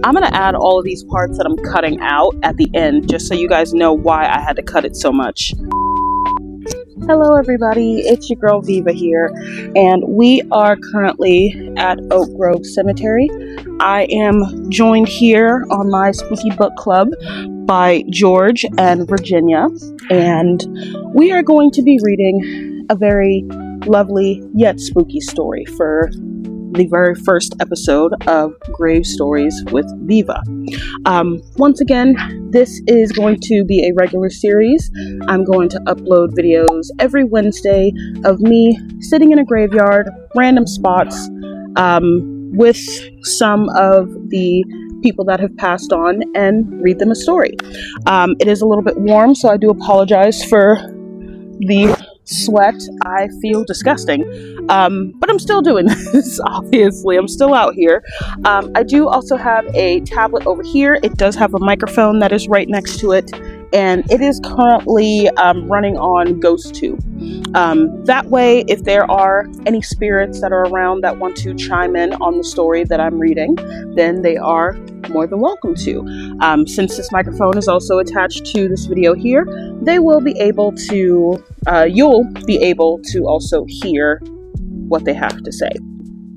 I'm going to add all of these parts that I'm cutting out at the end, just so you guys know why I had to cut it so much. Hello everybody, it's your girl Viva here, and we are currently at Oakgrove Cemetery. I am joined here on my spooky book club by George and Virginia, and we are going to be reading a very lovely yet spooky story for the very first episode of Grave Stories with Viva. Once again, this is going to be a regular series. I'm going to upload videos every Wednesday of me sitting in a graveyard, random spots, with some of the people that have passed on and read them a story. It is a little bit warm, so I do apologize for the sweat. I feel disgusting, but I'm still doing this. Obviously, I'm still out here. I do also have a tablet over here. It does have a microphone that is right next to it, and it is currently running on GhostTube. That way, if there are any spirits that are around that want to chime in on the story that I'm reading, then they are more than welcome to. Since this microphone is also attached to this video here, they will be able to, you'll be able to also hear what they have to say.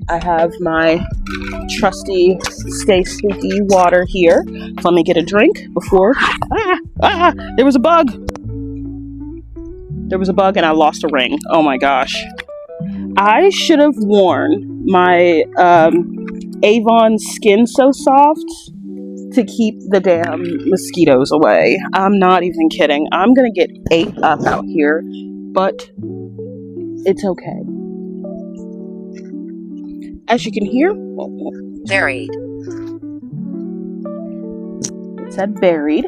I have my trusty Stay Spooky water here. So let me get a drink before, there was a bug. There was a bug and I lost a ring. Oh my gosh. I should have worn my Avon Skin So Soft to keep the damn mosquitoes away. I'm not even kidding. I'm gonna get ate up out here, but it's okay. As you can hear, buried. It said buried.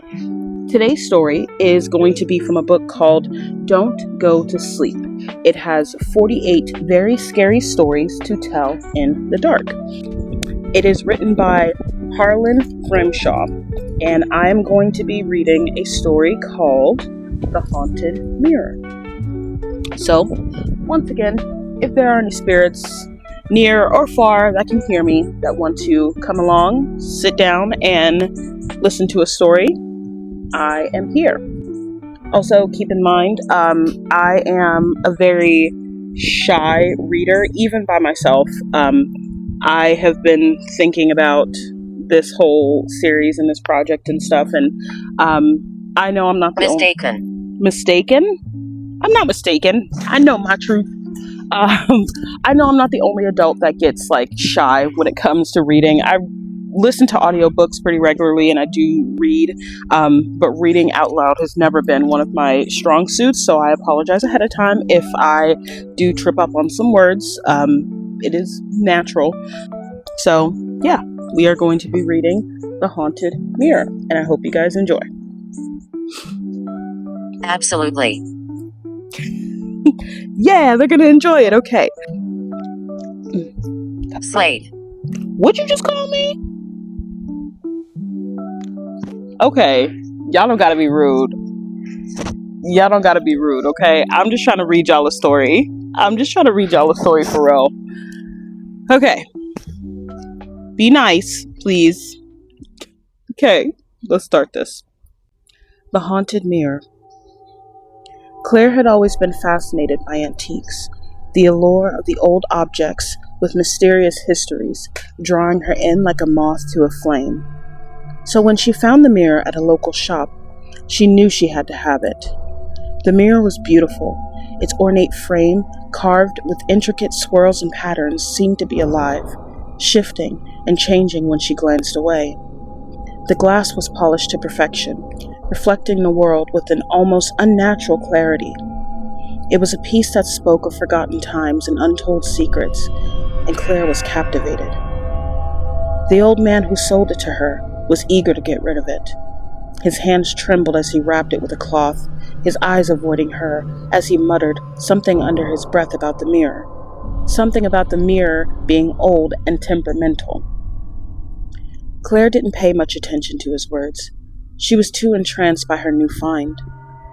Today's story is going to be from a book called Don't Go to Sleep. It has 48 very scary stories to tell in the dark. It is written by Harlan Grimshaw, and I am going to be reading a story called The Haunted Mirror. So, once again, if there are any spirits near or far that can hear me, that want to come along, sit down, and listen to a story, I am here. Also, keep in mind, I am a very shy reader, even by myself. I have been thinking about this whole series and this project and stuff, and I know I'm not the mistaken. I'm not mistaken. I know my truth. I know I'm not the only adult that gets like shy when it comes to reading. I listen to audiobooks pretty regularly and I do read, but reading out loud has never been one of my strong suits, so I apologize ahead of time if I do trip up on some words. It is natural. So yeah, we are going to be reading The Haunted Mirror, and I hope you guys enjoy. Absolutely. Yeah, they're gonna enjoy it. Okay. Slade. What'd you just call me? Okay, y'all don't gotta be rude. Y'all don't gotta be rude, okay? I'm just trying to read y'all a story. For real. Okay. Be nice, please. Okay, let's start this. The Haunted Mirror. Claire had always been fascinated by antiques, the allure of the old objects with mysterious histories, drawing her in like a moth to a flame. So when she found the mirror at a local shop, she knew she had to have it. The mirror was beautiful. Its ornate frame, carved with intricate swirls and patterns, seemed to be alive, shifting and changing when she glanced away. The glass was polished to perfection, reflecting the world with an almost unnatural clarity. It was a piece that spoke of forgotten times and untold secrets, and Claire was captivated. The old man who sold it to her was eager to get rid of it. His hands trembled as he wrapped it with a cloth, his eyes avoiding her as he muttered something under his breath about the mirror. Something about the mirror being old and temperamental. Claire didn't pay much attention to his words. She was too entranced by her new find.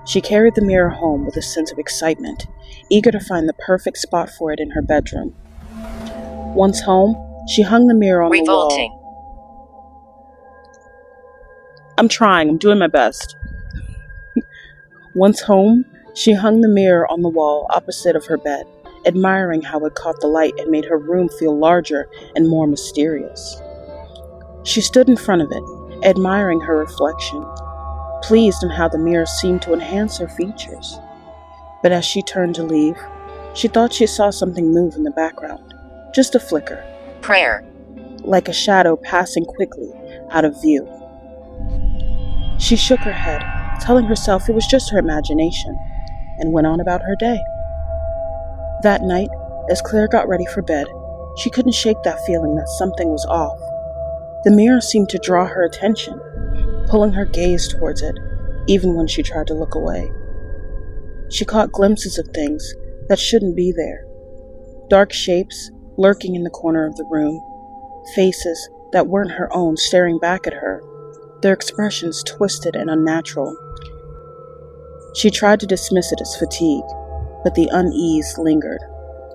She carried the mirror home with a sense of excitement, eager to find the perfect spot for it in her bedroom. Once home, she hung the mirror on the wall. I'm trying. I'm doing my best. Once home, she hung the mirror on the wall opposite of her bed, admiring how it caught the light and made her room feel larger and more mysterious. She stood in front of it, admiring her reflection, pleased in how the mirror seemed to enhance her features. But as she turned to leave, she thought she saw something move in the background, just a flicker, Prayer. like a shadow passing quickly out of view. She shook her head, telling herself it was just her imagination, and went on about her day. That night, as Claire got ready for bed, she couldn't shake that feeling that something was off. The mirror seemed to draw her attention, pulling her gaze towards it, even when she tried to look away. She caught glimpses of things that shouldn't be there. Dark shapes lurking in the corner of the room, faces that weren't her own staring back at her, their expressions twisted and unnatural. She tried to dismiss it as fatigue, but the unease lingered,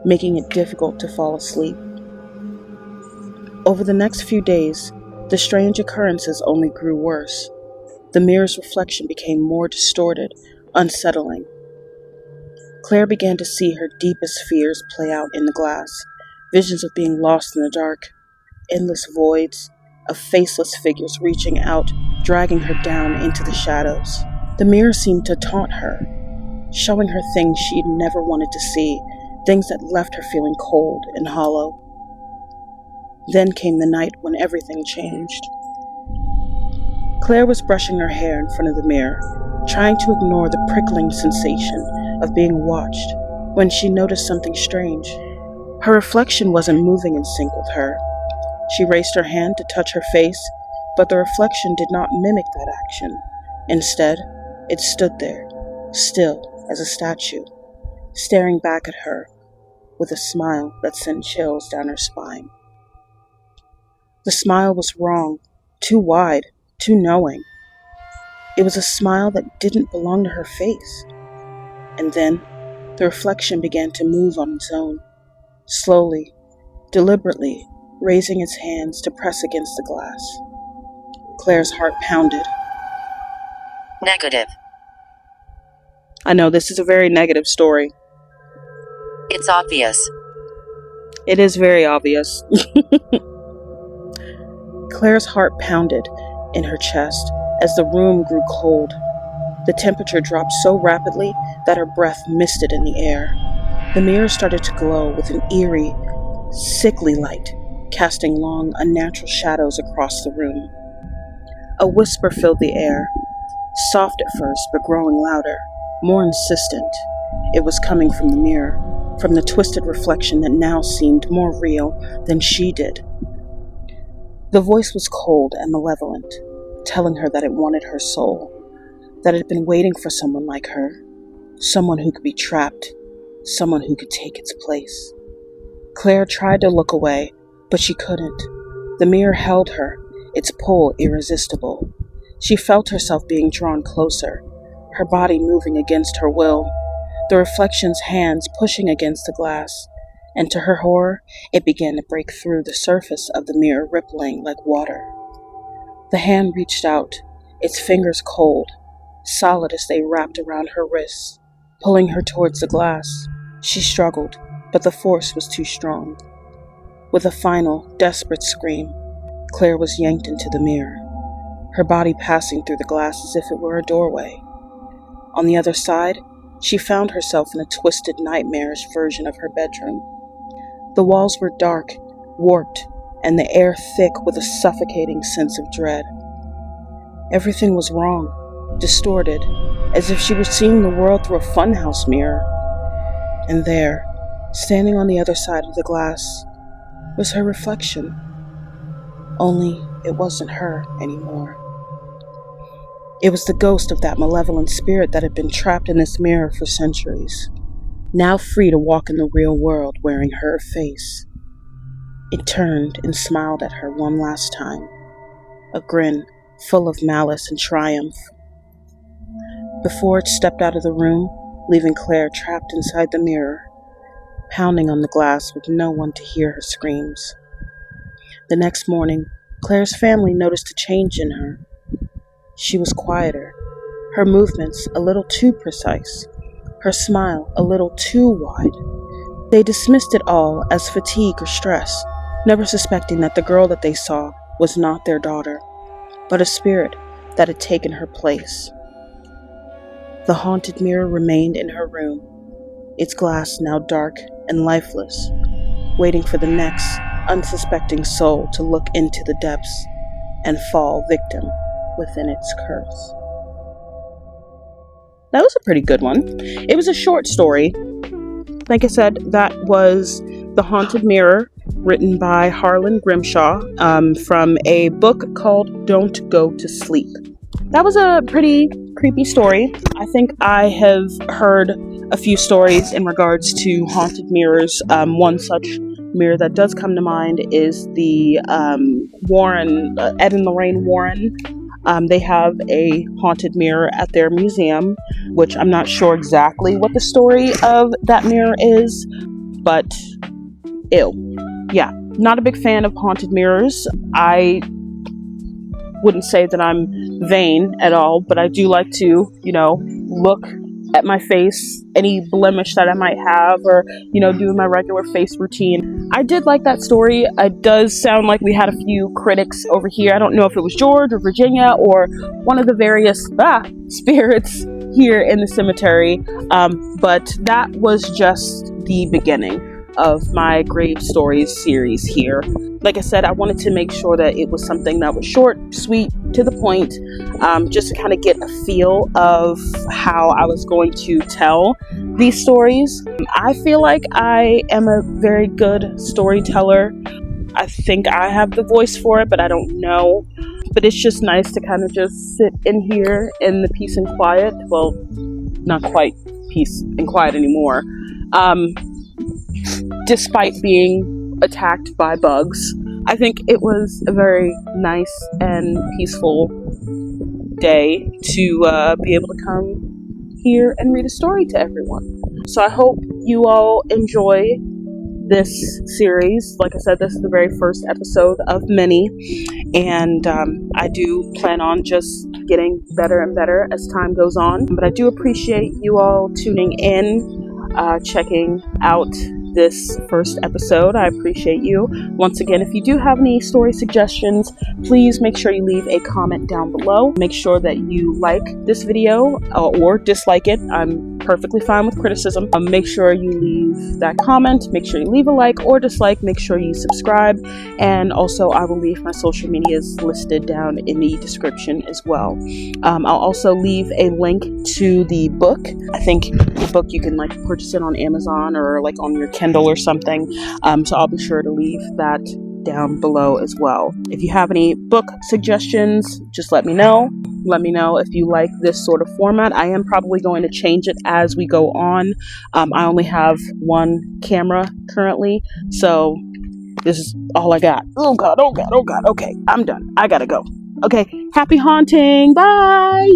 making it difficult to fall asleep. Over the next few days, the strange occurrences only grew worse. The mirror's reflection became more distorted, unsettling. Claire began to see her deepest fears play out in the glass, visions of being lost in the dark, endless voids, of faceless figures reaching out, dragging her down into the shadows. The mirror seemed to taunt her, showing her things she'd never wanted to see, things that left her feeling cold and hollow. Then came the night when everything changed. Claire was brushing her hair in front of the mirror, trying to ignore the prickling sensation of being watched, when she noticed something strange. Her reflection wasn't moving in sync with her. She raised her hand to touch her face, but the reflection did not mimic that action. Instead, it stood there, still as a statue, staring back at her with a smile that sent chills down her spine. The smile was wrong, too wide, too knowing. It was a smile that didn't belong to her face. And then, the reflection began to move on its own, slowly, deliberately, raising its hands to press against the glass. Claire's heart pounded. Negative. I know, this is a very negative story. It's obvious. It is very obvious. Claire's heart pounded in her chest as the room grew cold. The temperature dropped so rapidly that her breath misted in the air. The mirror started to glow with an eerie, sickly light, casting long, unnatural shadows across the room. A whisper filled the air, soft at first but growing louder, more insistent. It was coming from the mirror, from the twisted reflection that now seemed more real than she did. The voice was cold and malevolent, telling her that it wanted her soul, that it had been waiting for someone like her, someone who could be trapped, someone who could take its place. Claire tried to look away, but she couldn't. The mirror held her, its pull irresistible. She felt herself being drawn closer, her body moving against her will, the reflection's hands pushing against the glass, and to her horror, it began to break through the surface of the mirror, rippling like water. The hand reached out, its fingers cold, solid as they wrapped around her wrists, pulling her towards the glass. She struggled, but the force was too strong. With a final, desperate scream, Claire was yanked into the mirror, her body passing through the glass as if it were a doorway. On the other side, she found herself in a twisted, nightmarish version of her bedroom. The walls were dark, warped, and the air thick with a suffocating sense of dread. Everything was wrong, distorted, as if she were seeing the world through a funhouse mirror. And there, standing on the other side of the glass, was her reflection. Only it wasn't her anymore. It was the ghost of that malevolent spirit that had been trapped in this mirror for centuries, now free to walk in the real world wearing her face. It turned and smiled at her one last time, a grin full of malice and triumph. Before it stepped out of the room, leaving Claire trapped inside the mirror, pounding on the glass with no one to hear her screams. The next morning, Claire's family noticed a change in her. She was quieter, her movements a little too precise, her smile a little too wide. They dismissed it all as fatigue or stress, never suspecting that the girl that they saw was not their daughter, but a spirit that had taken her place. The haunted mirror remained in her room, its glass now dark and lifeless, waiting for the next unsuspecting soul to look into the depths and fall victim within its curse. That was a pretty good one. It was a short story. Like I said, that was The Haunted Mirror, written by Harlan Grimshaw, from a book called Don't Go to Sleep. That was a pretty creepy story. I think I have heard a few stories in regards to haunted mirrors. One such mirror that does come to mind is the Warren, Ed and Lorraine Warren. They have a haunted mirror at their museum, which I'm not sure exactly what the story of that mirror is, but ew. Yeah, not a big fan of haunted mirrors. I wouldn't say that I'm vain at all, but I do like to, look at my face, any blemish that I might have, or, do my regular face routine. I did like that story. It does sound like we had a few critics over here. I don't know if it was George or Virginia or one of the various spirits here in the cemetery, but that was just the beginning of my Grave Stories series here. Like I said, I wanted to make sure that it was something that was short, sweet, to the point, just to kind of get a feel of how I was going to tell these stories. I feel like I am a very good storyteller. I think I have the voice for it, but I don't know. But it's just nice to kind of just sit in here in the peace and quiet. Well, not quite peace and quiet anymore. Despite being attacked by bugs. I think it was a very nice and peaceful day to be able to come here and read a story to everyone. So I hope you all enjoy this series. Like I said, this is the very first episode of many, and I do plan on just getting better and better as time goes on. But I do appreciate you all tuning in, checking out this first episode. I appreciate you. Once again, if you do have any story suggestions, please make sure you leave a comment down below. Make sure that you like this video or dislike it. I'm perfectly fine with criticism. Make sure you leave that comment. Make sure you leave a like or dislike. Make sure you subscribe. And also, I will leave my social medias listed down in the description as well. I'll also leave a link to the book. I think the book you can purchase it on Amazon or on your Kindle or something. So I'll be sure to leave that down below as well. If you have any book suggestions, just let me know. Let me know if you like this sort of format. I am probably going to change it as we go on. I only have one camera currently, so this is all I got. Oh God. Okay, I'm done. I gotta go. Okay, happy haunting. Bye.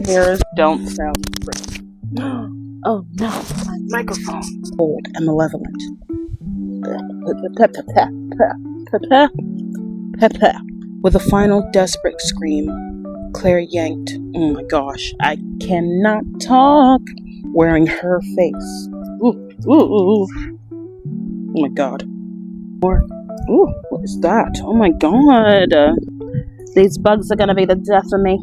Mirrors don't sound great. Oh no, my microphone. Old and malevolent. With a final desperate scream, Claire yanked, oh my gosh, I cannot talk, wearing her face. Ooh. Oh my God. Ooh, what is that? Oh my God. These bugs are gonna be the death of me.